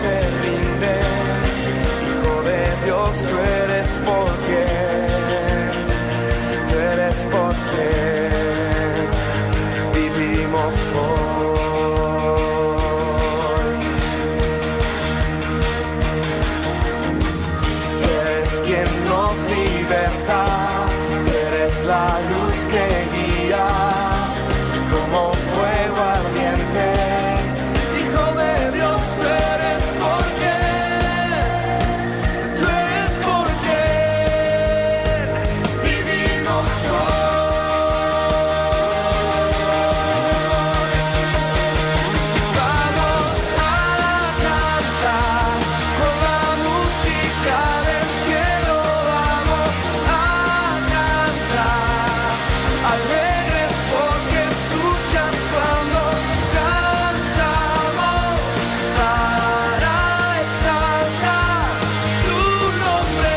se rinden. Hijo de Dios, tú eres porque, tú eres porque vivimos hoy. Tú eres quien nos liberta, tú eres la luz que guía como fuego ardiente. Hijo de Dios, tú eres porque, tú eres porque vivimos hoy. Vamos a cantar con la música del cielo, vamos a cantar alegres porque escuchas cuando cantamos para exaltar tu nombre.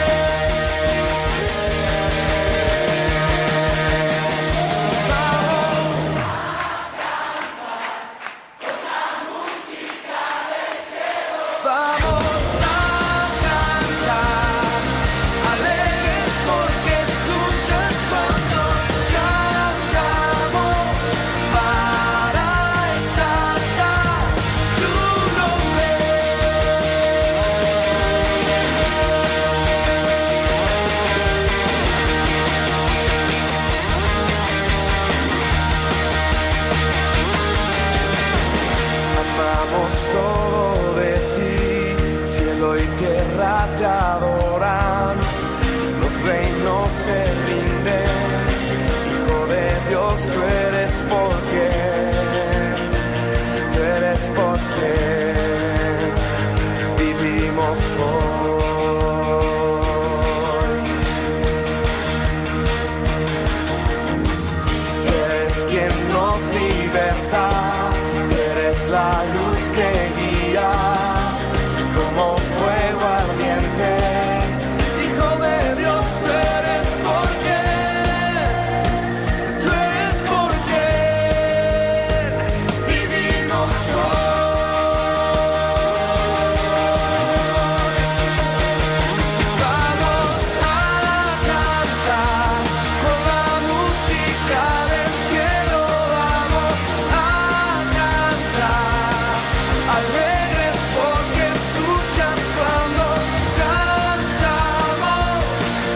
Vamos a Vamos a cantar alegres porque escuchas cuando cantamos para exaltar tu nombre. Amamos todo de ti, cielo y tierra te adoran, los reinos se rinden. Hijo de Dios, tú eres porque, tú eres porque vivimos hoy. Tú eres quien nos liberta, tú eres la luz que guía como fuego ardiente. Hijo de Dios, tú eres porque, tú eres porque vivimos hoy. Vamos a cantar con la música del cielo, vamos a cantar alegres porque escuchas cuando cantamos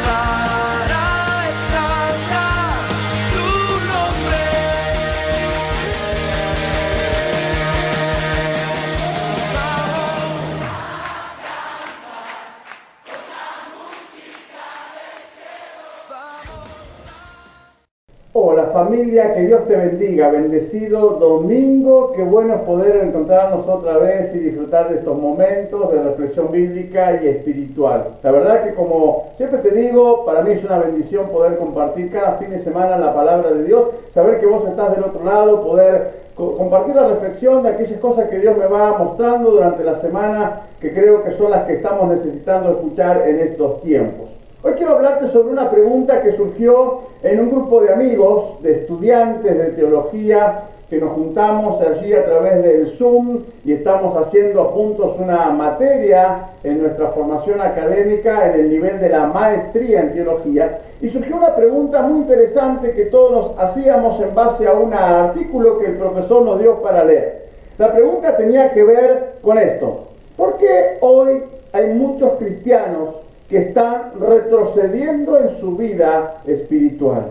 para exaltar tu nombre. Vamos a Hola familia, que Dios te bendiga, bendecido domingo, qué bueno es poder encontrarnos otra vez y disfrutar de estos momentos de reflexión bíblica y espiritual. La verdad que como siempre te digo, para mí es una bendición poder compartir cada fin de semana la palabra de Dios, saber que vos estás del otro lado, poder compartir la reflexión de aquellas cosas que Dios me va mostrando durante la semana, que creo que son las que estamos necesitando escuchar en estos tiempos. Hoy quiero hablarte sobre una pregunta que surgió en un grupo de amigos, de estudiantes de teología, que nos juntamos allí a través del Zoom y estamos haciendo juntos una materia en nuestra formación académica en el nivel de la maestría en teología. Y surgió una pregunta muy interesante que todos nos hacíamos en base a un artículo que el profesor nos dio para leer. La pregunta tenía que ver con esto: ¿por qué hoy hay muchos cristianos que están retrocediendo en su vida espiritual?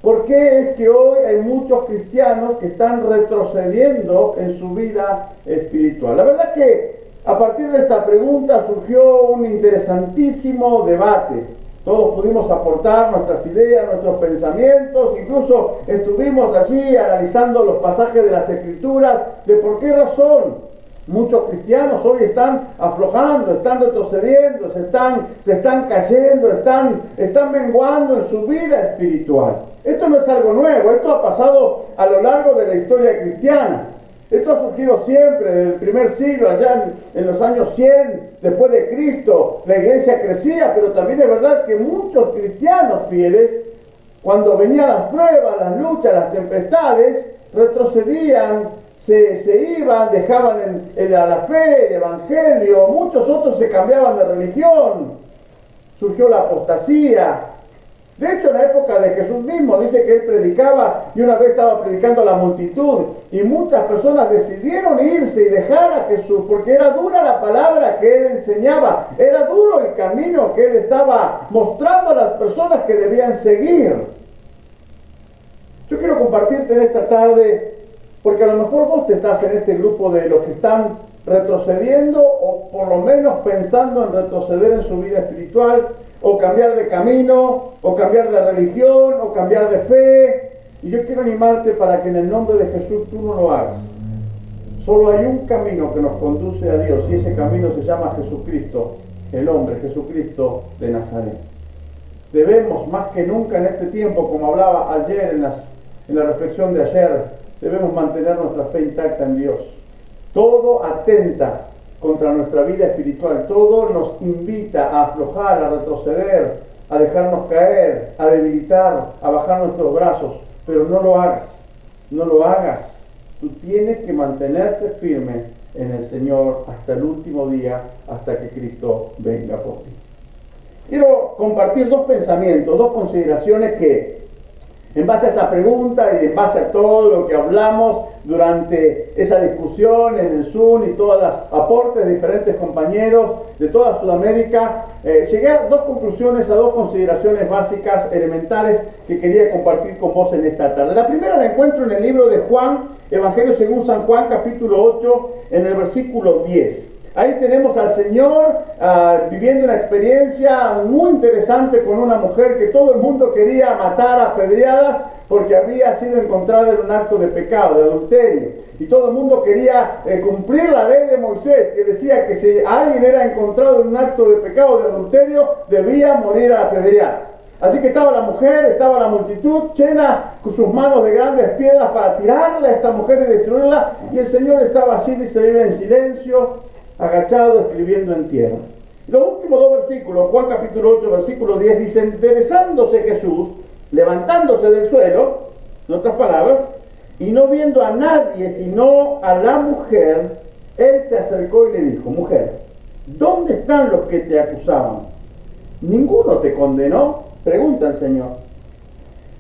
¿Por qué es que hoy hay muchos cristianos que están retrocediendo en su vida espiritual? La verdad que a partir de esta pregunta surgió un interesantísimo debate. Todos pudimos aportar nuestras ideas, nuestros pensamientos, incluso estuvimos allí analizando los pasajes de las Escrituras de por qué razón muchos cristianos hoy están aflojando, están retrocediendo, se están cayendo, están menguando en su vida espiritual. Esto no es algo nuevo, esto ha pasado a lo largo de la historia cristiana. Esto ha surgido siempre, desde el primer siglo, allá en los años 100, después de Cristo, la iglesia crecía, pero también es verdad que muchos cristianos fieles, cuando venían las pruebas, las luchas, las tempestades, retrocedían, se iban, dejaban a la fe, el evangelio, muchos otros se cambiaban de religión, surgió la apostasía. De hecho, en la época de Jesús mismo, dice que él predicaba y una vez estaba predicando a la multitud y muchas personas decidieron irse y dejar a Jesús porque era dura la palabra que él enseñaba, era duro el camino que él estaba mostrando a las personas que debían seguir. Yo quiero compartirte en esta tarde, porque a lo mejor vos te estás en este grupo de los que están retrocediendo o por lo menos pensando en retroceder en su vida espiritual, o cambiar de camino, o cambiar de religión, o cambiar de fe. Y yo quiero animarte para que en el nombre de Jesús tú no lo hagas. Solo hay un camino que nos conduce a Dios, y ese camino se llama Jesucristo, el hombre, Jesucristo de Nazaret. Debemos, más que nunca en este tiempo, como hablaba ayer en la reflexión de ayer, debemos mantener nuestra fe intacta en Dios. Todo atenta contra nuestra vida espiritual, todo nos invita a aflojar, a retroceder, a dejarnos caer, a debilitar, a bajar nuestros brazos, pero no lo hagas, no lo hagas. Tú tienes que mantenerte firme en el Señor hasta el último día, hasta que Cristo venga por ti. Quiero compartir dos pensamientos, dos consideraciones que, en base a esa pregunta y en base a todo lo que hablamos durante esa discusión en el Zoom y todos los aportes de diferentes compañeros de toda Sudamérica, llegué a dos conclusiones, a dos consideraciones básicas, elementales, que quería compartir con vos en esta tarde. La primera la encuentro en el libro de Juan, Evangelio según San Juan, capítulo 8, en el versículo 10. Ahí tenemos al Señor viviendo una experiencia muy interesante con una mujer que todo el mundo quería matar a apedreadas porque había sido encontrada en un acto de pecado, de adulterio. Y todo el mundo quería cumplir la ley de Moisés, que decía que si alguien era encontrado en un acto de pecado, de adulterio, debía morir a apedreadas. Así que estaba la mujer, estaba la multitud llena con sus manos de grandes piedras para tirarle a esta mujer y destruirla. Y el Señor estaba así, dice, en silencio, agachado, escribiendo en tierra. Los últimos dos versículos, Juan capítulo 8, versículo 10, dice: enderezándose Jesús, levantándose del suelo, en otras palabras, y no viendo a nadie sino a la mujer, él se acercó y le dijo: mujer, ¿dónde están los que te acusaban? ¿Ninguno te condenó?, pregunta el Señor.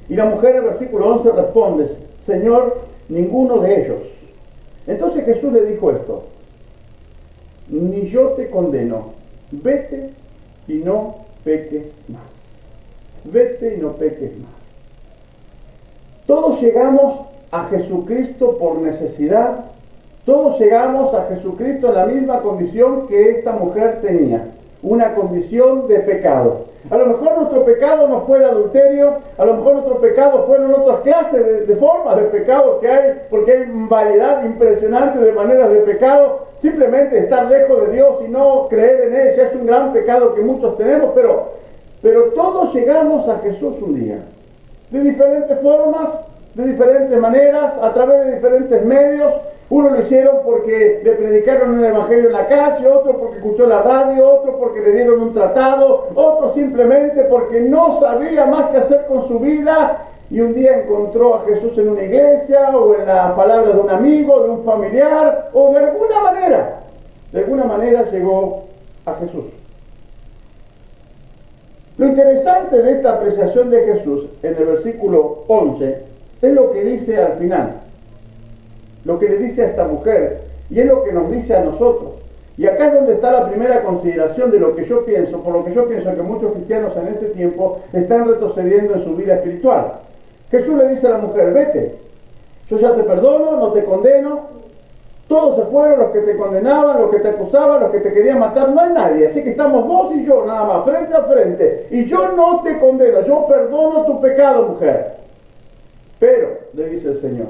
Y la mujer, en el versículo 11, responde: Señor, ninguno de ellos. Entonces Jesús le dijo esto: ni yo te condeno, vete y no peques más. Vete y no peques más. Todos llegamos a Jesucristo por necesidad. Todos llegamos a Jesucristo en la misma condición que esta mujer tenía, una condición de pecado. A lo mejor nuestro pecado no fue el adulterio, a lo mejor nuestro pecado fueron otras clases de formas de pecado que hay, porque hay variedad impresionante de maneras de pecado. Simplemente estar lejos de Dios y no creer en Él ya es un gran pecado que muchos tenemos, pero todos llegamos a Jesús un día, de diferentes formas, de diferentes maneras, a través de diferentes medios. Uno lo hicieron porque le predicaron el evangelio en la calle, otro porque escuchó la radio, otro porque le dieron un tratado, otro simplemente porque no sabía más qué hacer con su vida y un día encontró a Jesús en una iglesia o en la palabra de un amigo, de un familiar, o de alguna manera llegó a Jesús. Lo interesante de esta apreciación de Jesús en el versículo 11 es lo que dice al final. Lo que le dice a esta mujer, y es lo que nos dice a nosotros. Y acá es donde está la primera consideración de lo que yo pienso, por lo que yo pienso que muchos cristianos en este tiempo están retrocediendo en su vida espiritual. Jesús le dice a la mujer: vete, yo ya te perdono, no te condeno, todos se fueron, los que te condenaban, los que te acusaban, los que te querían matar, no hay nadie, así que estamos vos y yo nada más, frente a frente, y yo no te condeno, yo perdono tu pecado, mujer. Pero, le dice el Señor,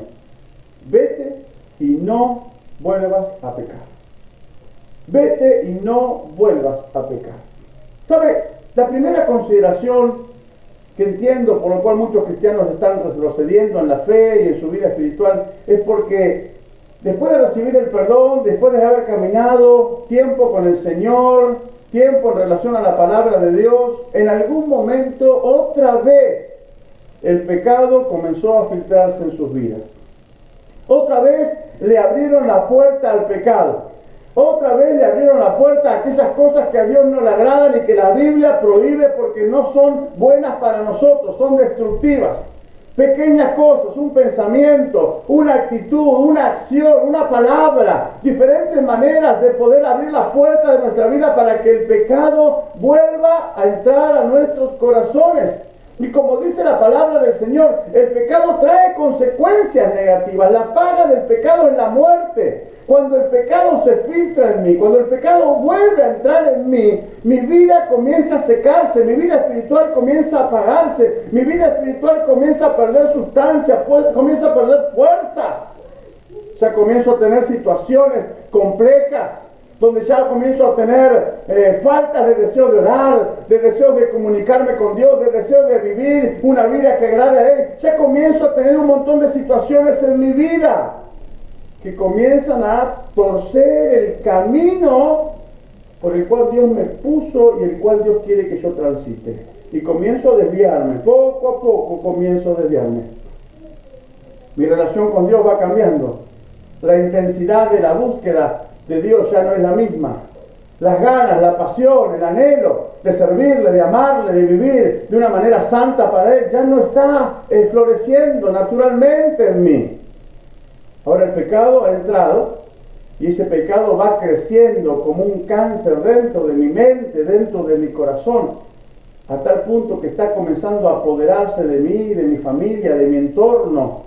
vete y no vuelvas a pecar. Vete y no vuelvas a pecar. ¿Sabe? La primera consideración que entiendo por lo cual muchos cristianos están retrocediendo en la fe y en su vida espiritual es porque después de recibir el perdón, después de haber caminado tiempo con el Señor, tiempo en relación a la palabra de Dios, en algún momento otra vez el pecado comenzó a filtrarse en sus vidas. Otra vez le abrieron la puerta al pecado. Otra vez le abrieron la puerta a aquellas cosas que a Dios no le agradan y que la Biblia prohíbe porque no son buenas para nosotros, son destructivas. Pequeñas cosas, un pensamiento, una actitud, una acción, una palabra, diferentes maneras de poder abrir las puertas de nuestra vida para que el pecado vuelva a entrar a nuestros corazones. Y como dice la palabra del Señor, el pecado trae consecuencias negativas. La paga del pecado es la muerte. Cuando el pecado se filtra en mí, cuando el pecado vuelve a entrar en mí, mi vida comienza a secarse, mi vida espiritual comienza a apagarse, mi vida espiritual comienza a perder sustancia, comienza a perder fuerzas. O sea, comienzo a tener situaciones complejas, donde ya comienzo a tener falta de deseo de orar, de deseo de comunicarme con Dios, de deseo de vivir una vida que agrade a Él. Ya comienzo a tener un montón de situaciones en mi vida que comienzan a torcer el camino por el cual Dios me puso y el cual Dios quiere que yo transite. Y comienzo a desviarme, poco a poco comienzo a desviarme. Mi relación con Dios va cambiando. La intensidad de la búsqueda de Dios ya no es la misma. Las ganas, la pasión, el anhelo de servirle, de amarle, de vivir de una manera santa para Él, ya no está floreciendo naturalmente en mí. Ahora el pecado ha entrado y ese pecado va creciendo como un cáncer dentro de mi mente, dentro de mi corazón, a tal punto que está comenzando a apoderarse de mí, de mi familia, de mi entorno.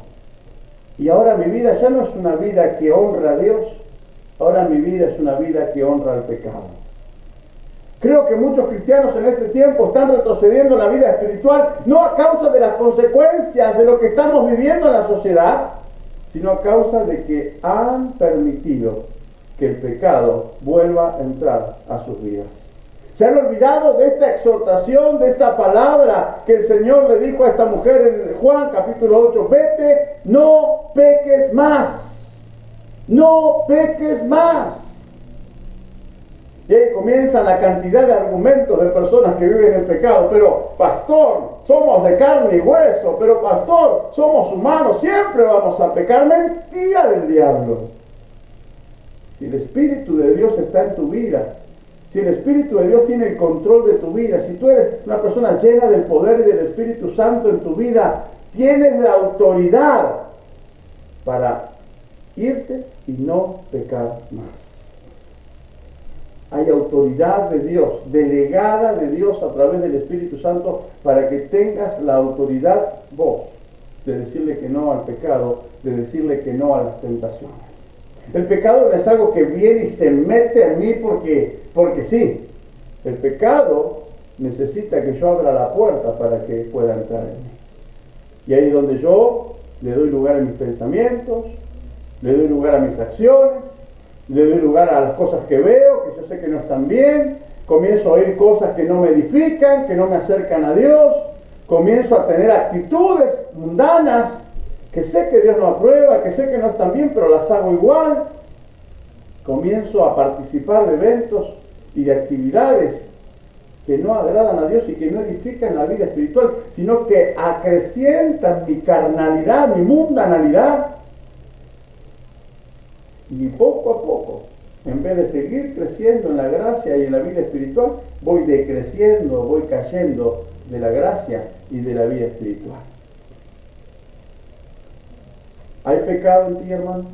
Y ahora mi vida ya no es una vida que honra a Dios, ahora mi vida es una vida que honra al pecado. Creo que muchos cristianos en este tiempo están retrocediendo en la vida espiritual, no a causa de las consecuencias de lo que estamos viviendo en la sociedad, sino a causa de que han permitido que el pecado vuelva a entrar a sus vidas. Se han olvidado de esta exhortación, de esta palabra que el Señor le dijo a esta mujer en Juan capítulo 8, vete, no peques más, no peques más. Y ahí comienza la cantidad de argumentos de personas que viven en pecado. Pero pastor, somos de carne y hueso. Pero pastor, somos humanos, siempre vamos a pecar. Mentira del diablo. Si el Espíritu de Dios está en tu vida, si el Espíritu de Dios tiene el control de tu vida, si tú eres una persona llena del poder y del Espíritu Santo en tu vida, tienes la autoridad para irte y no pecar más. Hay autoridad de Dios, delegada de Dios a través del Espíritu Santo para que tengas la autoridad vos de decirle que no al pecado, de decirle que no a las tentaciones. El pecado no es algo que viene y se mete en mí porque sí. El pecado necesita que yo abra la puerta para que pueda entrar en mí. Y ahí es donde yo le doy lugar a mis pensamientos, le doy lugar a mis acciones, le doy lugar a las cosas que veo, que yo sé que no están bien, comienzo a oír cosas que no me edifican, que no me acercan a Dios, comienzo a tener actitudes mundanas, que sé que Dios no aprueba, que sé que no están bien, pero las hago igual, comienzo a participar de eventos y de actividades que no agradan a Dios y que no edifican la vida espiritual, sino que acrecientan mi carnalidad, mi mundanalidad. Y poco a poco, en vez de seguir creciendo en la gracia y en la vida espiritual, voy decreciendo, voy cayendo de la gracia y de la vida espiritual. ¿Hay pecado en ti, hermano?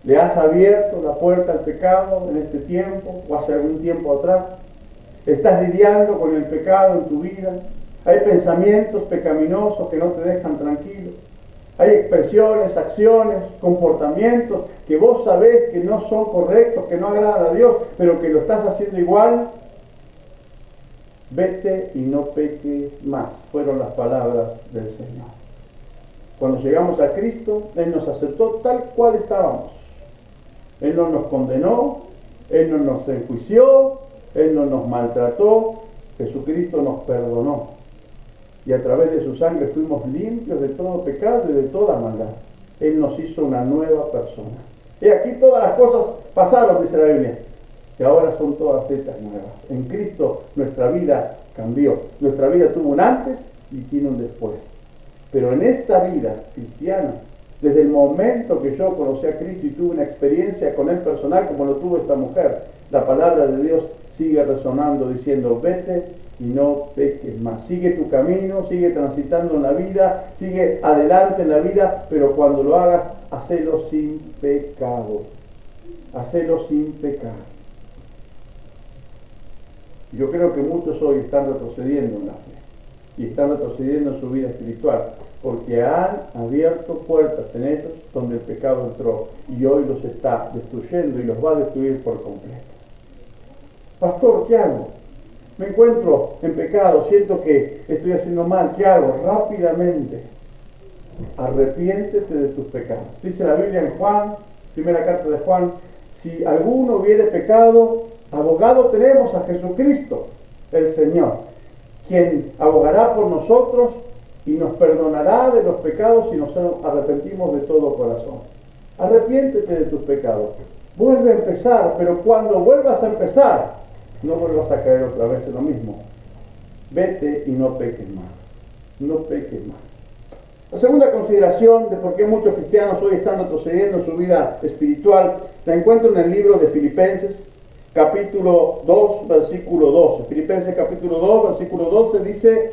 ¿Le has abierto la puerta al pecado en este tiempo o hace algún tiempo atrás? ¿Estás lidiando con el pecado en tu vida? ¿Hay pensamientos pecaminosos que no te dejan tranquilo? Hay expresiones, acciones, comportamientos que vos sabés que no son correctos, que no agradan a Dios, pero que lo estás haciendo igual. Vete y no peques más, fueron las palabras del Señor. Cuando llegamos a Cristo, Él nos aceptó tal cual estábamos. Él no nos condenó, Él no nos enjuició, Él no nos maltrató, Jesucristo nos perdonó. Y a través de su sangre fuimos limpios de todo pecado y de toda maldad. Él nos hizo una nueva persona. Y aquí todas las cosas pasaron, dice la Biblia, y ahora son todas hechas nuevas. En Cristo nuestra vida cambió. Nuestra vida tuvo un antes y tiene un después. Pero en esta vida cristiana Desde el momento que yo conocí a Cristo y tuve una experiencia con Él personal como lo tuvo esta mujer, la palabra de Dios sigue resonando diciendo, vete y no peques más. Sigue tu camino, sigue transitando en la vida, sigue adelante en la vida, pero cuando lo hagas, hacelo sin pecado. Hacelo sin pecado. Yo creo que muchos hoy están retrocediendo en la fe y están retrocediendo en su vida espiritual porque han abierto puertas en ellos donde el pecado entró y hoy los está destruyendo y los va a destruir por completo. Pastor, ¿qué hago? Me encuentro en pecado, siento que estoy haciendo mal, ¿qué hago? Rápidamente, arrepiéntete de tus pecados. Dice la Biblia en Juan, primera carta de Juan, si alguno hubiere pecado, abogado tenemos a Jesucristo, el Señor, quien abogará por nosotros y nos perdonará de los pecados si nos arrepentimos de todo corazón. Arrepiéntete de tus pecados. Vuelve a empezar, pero cuando vuelvas a empezar, no vuelvas a caer otra vez en lo mismo. Vete y no peques más. No peques más. La segunda consideración de por qué muchos cristianos hoy están retrocediendo en su vida espiritual la encuentro en el libro de Filipenses, capítulo 2, versículo 12. Filipenses capítulo 2, versículo 12 dice,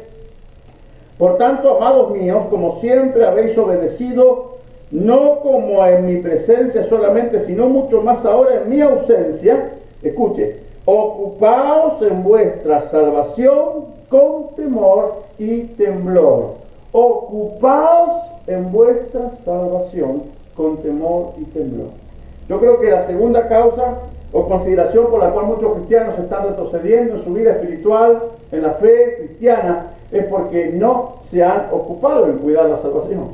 por tanto, amados míos, como siempre habéis obedecido, no como en mi presencia solamente, sino mucho más ahora en mi ausencia, escuche, ocupaos en vuestra salvación con temor y temblor. Ocupaos en vuestra salvación con temor y temblor. Yo creo que la segunda causa o consideración por la cual muchos cristianos están retrocediendo en su vida espiritual, en la fe cristiana, es porque no se han ocupado en cuidar la salvación.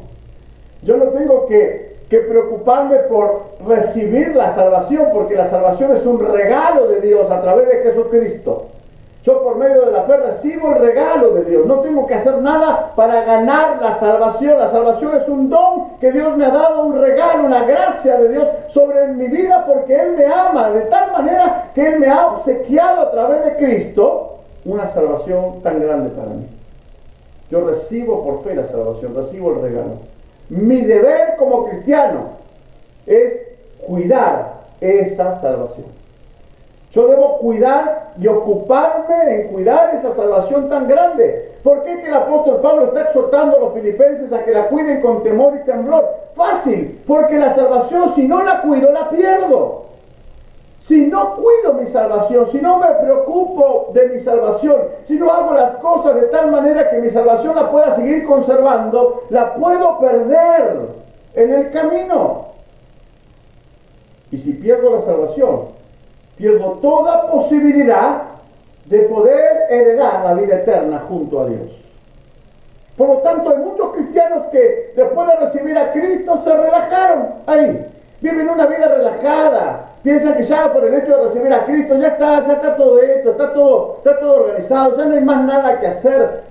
Yo no tengo que preocuparme por recibir la salvación, porque la salvación es un regalo de Dios a través de Jesucristo. Yo por medio de la fe recibo el regalo de Dios. No tengo que hacer nada para ganar la salvación. La salvación es un don que Dios me ha dado, un regalo, una gracia de Dios sobre mi vida porque Él me ama de tal manera que Él me ha obsequiado a través de Cristo una salvación tan grande para mí. Yo recibo por fe la salvación, recibo el regalo. Mi deber como cristiano es cuidar esa salvación. Yo debo cuidar y ocuparme en cuidar esa salvación tan grande. ¿Por qué que el apóstol Pablo está exhortando a los filipenses a que la cuiden con temor y temblor? Fácil, porque la salvación, si no la cuido, la pierdo. Si no cuido mi salvación, si no me preocupo de mi salvación, si no hago las cosas de tal manera que mi salvación la pueda seguir conservando, la puedo perder en el camino. Y si pierdo la salvación, pierdo toda posibilidad de poder heredar la vida eterna junto a Dios. Por lo tanto, hay muchos cristianos que después de recibir a Cristo se relajaron ahí. Viven una vida relajada. Piensan que ya por el hecho de recibir a Cristo ya está todo hecho, está todo organizado, ya no hay más nada que hacer.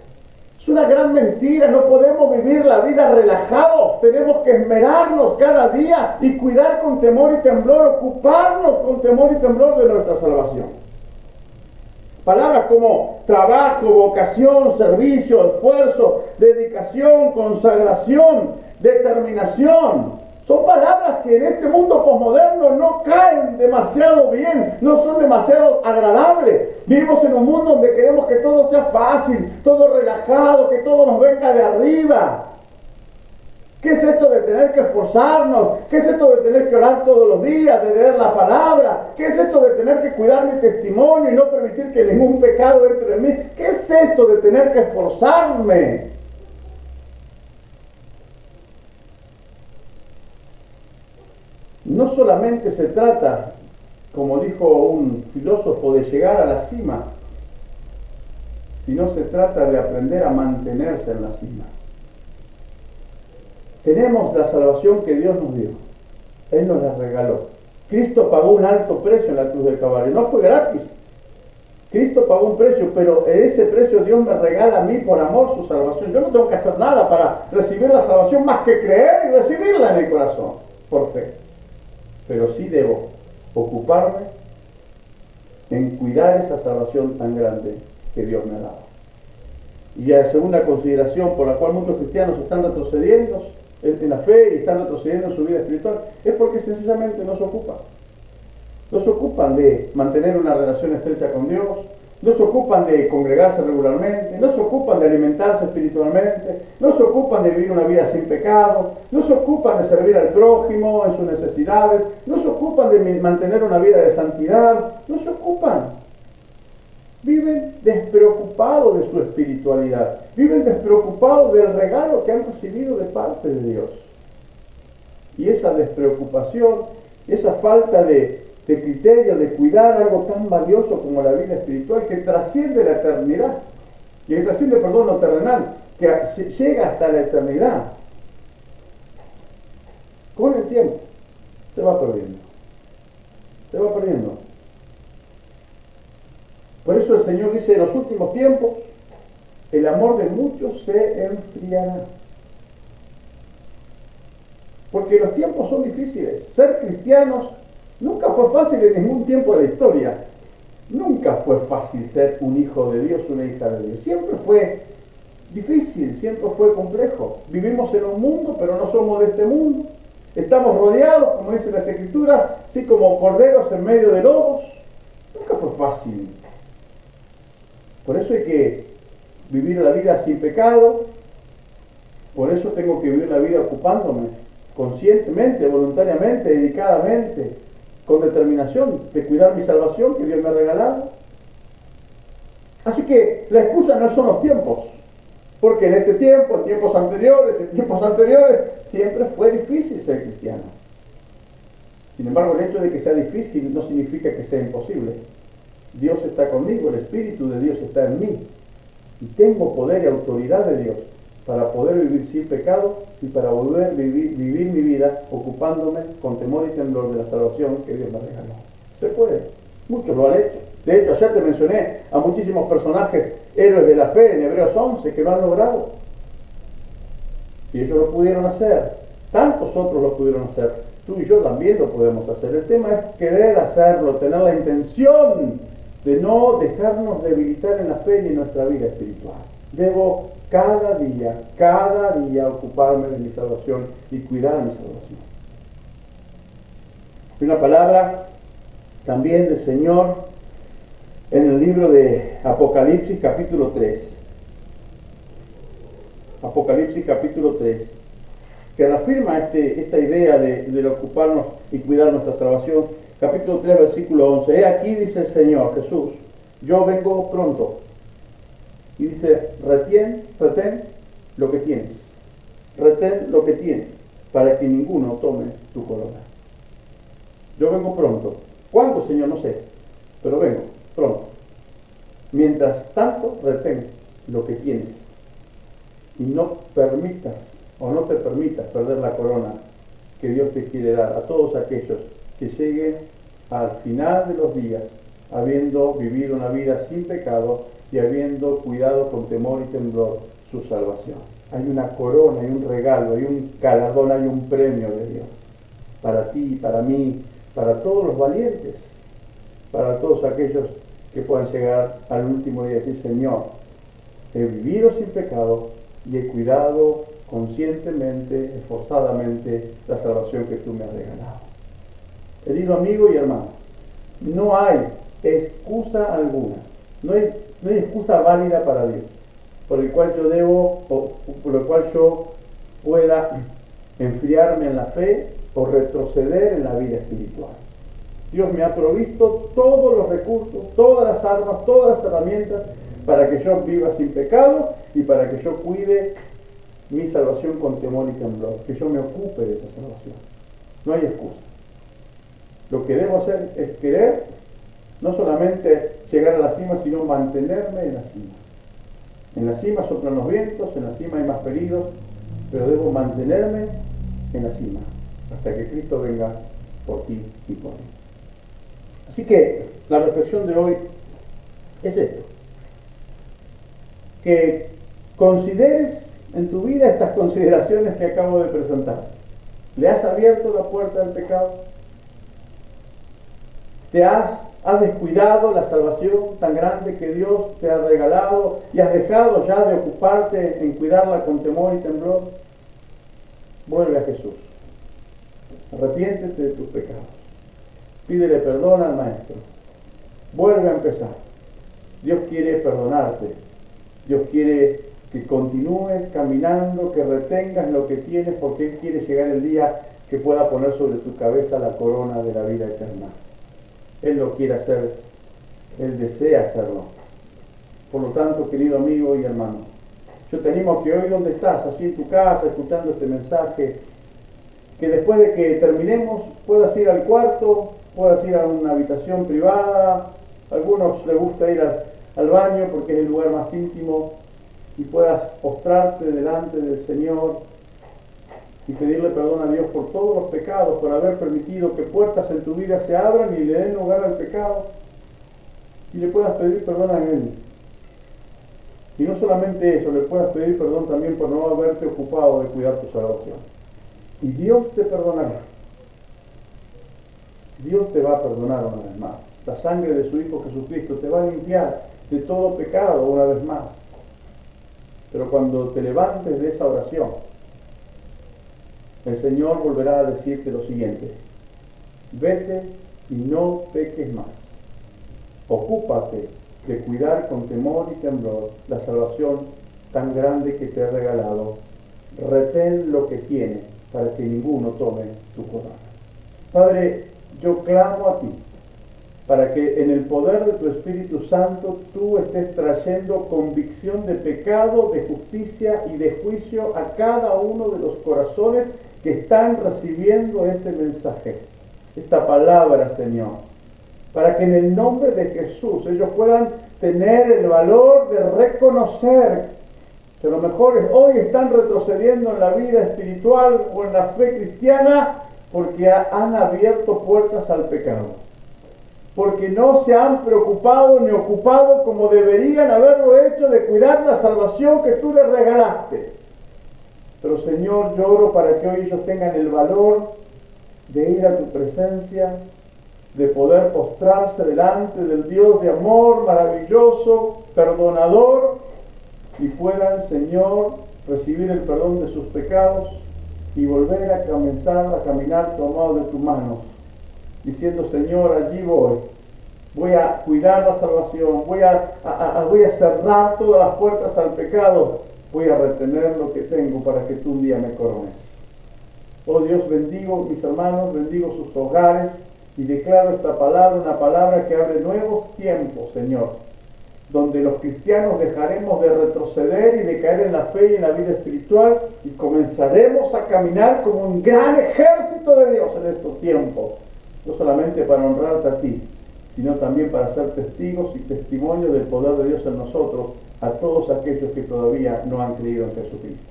Es una gran mentira, no podemos vivir la vida relajados, tenemos que esmerarnos cada día y cuidar con temor y temblor, ocuparnos con temor y temblor de nuestra salvación. Palabras como trabajo, vocación, servicio, esfuerzo, dedicación, consagración, determinación, son palabras que en este mundo posmoderno no caen demasiado bien, no son demasiado agradables. Vivimos en un mundo donde queremos que todo sea fácil, todo relajado, que todo nos venga de arriba. ¿Qué es esto de tener que esforzarnos? ¿Qué es esto de tener que orar todos los días, de leer la palabra? ¿Qué es esto de tener que cuidar mi testimonio y no permitir que ningún pecado entre en mí? ¿Qué es esto de tener que esforzarme? No solamente se trata, como dijo un filósofo, de llegar a la cima, sino se trata de aprender a mantenerse en la cima. Tenemos la salvación que Dios nos dio. Él nos la regaló. Cristo pagó un alto precio en la cruz del Calvario. No fue gratis. Cristo pagó un precio, pero ese precio Dios me regala a mí por amor su salvación. Yo no tengo que hacer nada para recibir la salvación más que creer y recibirla en el corazón, por fe. Pero sí debo ocuparme en cuidar esa salvación tan grande que Dios me ha dado. Y la segunda consideración por la cual muchos cristianos están retrocediendo en la fe y están retrocediendo en su vida espiritual, es porque sencillamente no se ocupan. No se ocupan de mantener una relación estrecha con Dios, no se ocupan de congregarse regularmente, no se ocupan de alimentarse espiritualmente, no se ocupan de vivir una vida sin pecado, no se ocupan de servir al prójimo en sus necesidades, no se ocupan de mantener una vida de santidad, no se ocupan. Viven despreocupados de su espiritualidad, viven despreocupados del regalo que han recibido de parte de Dios. Y esa despreocupación, esa falta de criterio, de cuidar algo tan valioso como la vida espiritual, que trasciende la eternidad, y que trasciende, lo terrenal, que llega hasta la eternidad, con el tiempo se va perdiendo. Se va perdiendo. Por eso el Señor dice, en los últimos tiempos, el amor de muchos se enfriará. Porque los tiempos son difíciles. Ser cristianos nunca fue fácil en ningún tiempo de la historia. Nunca fue fácil ser un hijo de Dios, una hija de Dios. Siempre fue difícil, siempre fue complejo. Vivimos en un mundo, pero no somos de este mundo. Estamos rodeados, como dice las Escrituras, así como corderos en medio de lobos. Nunca fue fácil. Por eso hay que vivir la vida sin pecado. Por eso tengo que vivir la vida ocupándome conscientemente, voluntariamente, dedicadamente, con determinación de cuidar mi salvación que Dios me ha regalado. Así que la excusa no son los tiempos, porque en este tiempo, en tiempos anteriores, siempre fue difícil ser cristiano. Sin embargo, el hecho de que sea difícil no significa que sea imposible. Dios está conmigo, el Espíritu de Dios está en mí, y tengo poder y autoridad de Dios para poder vivir sin pecado y para poder vivir mi vida ocupándome con temor y temblor de la salvación que Dios me regaló. Se puede, muchos lo han hecho. De hecho, ayer te mencioné a muchísimos personajes, héroes de la fe, en Hebreos 11, que lo han logrado. Si ellos lo pudieron hacer, tantos otros lo pudieron hacer, tú y yo también lo podemos hacer. El tema es querer hacerlo, tener la intención de no dejarnos debilitar en la fe ni en nuestra vida espiritual. Debo cada día ocuparme de mi salvación y cuidar mi salvación. Hay una palabra también del Señor en el libro de Apocalipsis capítulo 3. Apocalipsis capítulo 3, que reafirma esta idea de ocuparnos y cuidar nuestra salvación. Capítulo 3, versículo 11. He aquí, dice el Señor Jesús, yo vengo pronto. Y dice, retén lo que tienes. Retén lo que tienes, para que ninguno tome tu corona. Yo vengo pronto. ¿Cuándo, Señor? No sé, pero vengo pronto. Mientras tanto, retén lo que tienes. Y no permitas, o no te permitas perder la corona que Dios te quiere dar a todos aquellos que lleguen al final de los días, habiendo vivido una vida sin pecado y habiendo cuidado con temor y temblor su salvación. Hay una corona, hay un regalo, hay un galardón, hay un premio de Dios para ti, para mí, para todos los valientes, para todos aquellos que puedan llegar al último día y decir, Señor, he vivido sin pecado y he cuidado conscientemente, esforzadamente la salvación que tú me has regalado. Querido amigo y hermano, no hay excusa alguna, no hay excusa válida para Dios, por el cual yo debo, o por el cual yo pueda enfriarme en la fe o retroceder en la vida espiritual. Dios me ha provisto todos los recursos, todas las armas, todas las herramientas para que yo viva sin pecado y para que yo cuide mi salvación con temor y temblor, que yo me ocupe de esa salvación. No hay excusa. Lo que debo hacer es querer no solamente llegar a la cima, sino mantenerme en la cima. En la cima soplan los vientos, en la cima hay más peligros, pero debo mantenerme en la cima hasta que Cristo venga por ti y por mí. Así que la reflexión de hoy es esto: que consideres en tu vida estas consideraciones que acabo de presentar. ¿Le has abierto la puerta del pecado? ¿Te has descuidado la salvación tan grande que Dios te ha regalado y has dejado ya de ocuparte en cuidarla con temor y temblor? Vuelve a Jesús. Arrepiéntete de tus pecados. Pídele perdón al Maestro. Vuelve a empezar. Dios quiere perdonarte. Dios quiere que continúes caminando, que retengas lo que tienes, porque Él quiere llegar el día que pueda poner sobre tu cabeza la corona de la vida eterna. Él lo quiere hacer. Él desea hacerlo. Por lo tanto, querido amigo y hermano, yo te animo a que hoy donde estás, así en tu casa, escuchando este mensaje, que después de que terminemos puedas ir al cuarto, puedas ir a una habitación privada. A algunos les gusta ir al baño porque es el lugar más íntimo, y puedas postrarte delante del Señor y pedirle perdón a Dios por todos los pecados, por haber permitido que puertas en tu vida se abran y le den lugar al pecado, y le puedas pedir perdón a Él. Y no solamente eso, le puedas pedir perdón también por no haberte ocupado de cuidar tu salvación. Y Dios te perdonará. Dios te va a perdonar una vez más. La sangre de su Hijo Jesucristo te va a limpiar de todo pecado una vez más. Pero cuando te levantes de esa oración, el Señor volverá a decirte lo siguiente: vete y no peques más. Ocúpate de cuidar con temor y temblor la salvación tan grande que te he regalado. Retén lo que tienes para que ninguno tome tu corona. Padre, yo clamo a ti para que en el poder de tu Espíritu Santo tú estés trayendo convicción de pecado, de justicia y de juicio a cada uno de los corazones que están recibiendo este mensaje, esta palabra, Señor, para que en el nombre de Jesús ellos puedan tener el valor de reconocer que a lo mejor hoy están retrocediendo en la vida espiritual o en la fe cristiana porque han abierto puertas al pecado, porque no se han preocupado ni ocupado como deberían haberlo hecho de cuidar la salvación que tú les regalaste. Pero Señor, yo oro para que hoy ellos tengan el valor de ir a tu presencia, de poder postrarse delante del Dios de amor maravilloso, perdonador, y puedan, Señor, recibir el perdón de sus pecados y volver a comenzar a caminar tomado de tus manos, diciendo: Señor, allí voy a cuidar la salvación, voy a cerrar todas las puertas al pecado, voy a retener lo que tengo para que tú un día me corones. Oh Dios, bendigo mis hermanos, bendigo sus hogares y declaro esta palabra, una palabra que abre nuevos tiempos, Señor, donde los cristianos dejaremos de retroceder y de caer en la fe y en la vida espiritual y comenzaremos a caminar como un gran ejército de Dios en estos tiempos, no solamente para honrarte a ti, sino también para ser testigos y testimonios del poder de Dios en nosotros a todos aquellos que todavía no han creído en Jesucristo.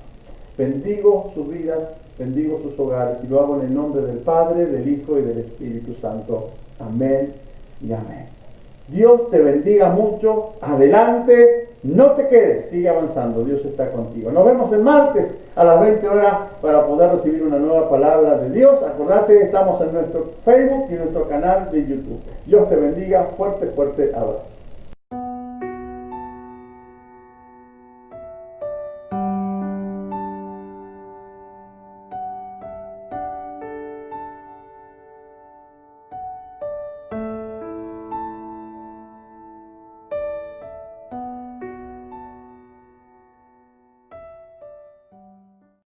Bendigo sus vidas, bendigo sus hogares, y lo hago en el nombre del Padre, del Hijo y del Espíritu Santo. Amén y amén. Dios te bendiga mucho. Adelante, no te quedes, sigue avanzando. Dios está contigo. Nos vemos el martes a las 20 horas para poder recibir una nueva palabra de Dios. Acordate, estamos en nuestro Facebook y nuestro canal de YouTube. Dios te bendiga. Fuerte, fuerte abrazo.